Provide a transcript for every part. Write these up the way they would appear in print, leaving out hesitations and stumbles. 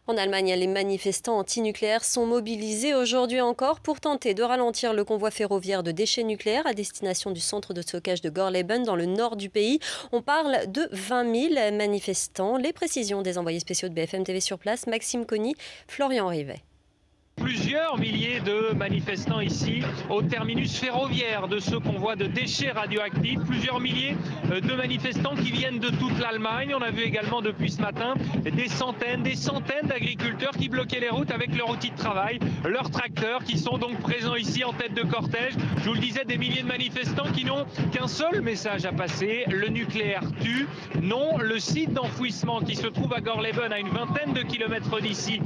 En Allemagne, les manifestants anti-nucléaires sont mobilisés aujourd'hui encore pour tenter de ralentir le convoi ferroviaire de déchets nucléaires à destination du centre de stockage de Gorleben dans le nord du pays. On parle de 20 000 manifestants. Les précisions des envoyés spéciaux de BFM TV sur place, Maxime Conny, Florian Rivet. Plusieurs milliers de manifestants ici au terminus ferroviaire de ce convoi de déchets radioactifs. Plusieurs milliers de manifestants qui viennent de toute l'Allemagne. On a vu également depuis ce matin des centaines d'agriculteurs qui bloquaient les routes avec leurs outils de travail, leurs tracteurs qui sont donc présents ici en tête de cortège. Je vous le disais, des milliers de manifestants qui n'ont qu'un seul message à passer. Le nucléaire tue. Non, le site d'enfouissement qui se trouve à Gorleben, à une vingtaine de kilomètres d'ici,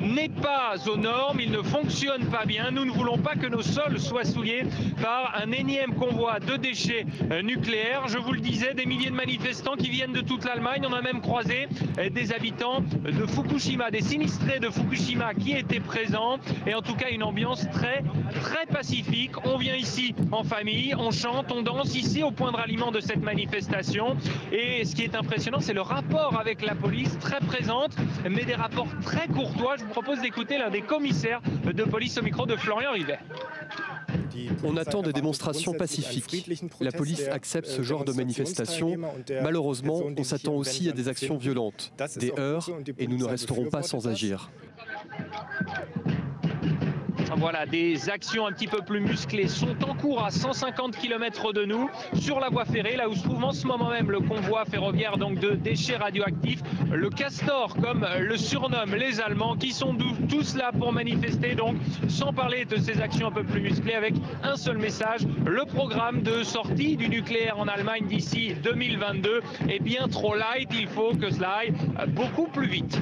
n'est pas aux normes. Il ne fonctionne pas bien. Nous ne voulons pas que nos sols soient souillés par un énième convoi de déchets nucléaires. Je vous le disais, des milliers de manifestants qui viennent de toute l'Allemagne. On a même croisé des habitants de Fukushima, des sinistrés de Fukushima qui étaient présents. Et en tout cas, une ambiance très pacifique. On vient ici en famille, on chante, on danse ici au point de ralliement de cette manifestation. Et ce qui est impressionnant, c'est le rapport avec la police, très présente, mais des rapports très courtois. Je vous propose d'écouter l'un des commissaires de police au micro de Florian Rivet. On attend des démonstrations pacifiques. La police accepte ce genre de manifestation. Malheureusement, on s'attend aussi à des actions violentes, des heurts, et nous ne resterons pas sans agir. Voilà, des actions un petit peu plus musclées sont en cours à 150 km de nous, sur la voie ferrée, là où se trouve en ce moment même le convoi ferroviaire donc de déchets radioactifs, le Castor, comme le surnomment les Allemands, qui sont tous là pour manifester, donc sans parler de ces actions un peu plus musclées, avec un seul message: le programme de sortie du nucléaire en Allemagne d'ici 2022 est bien trop light, il faut que cela aille beaucoup plus vite.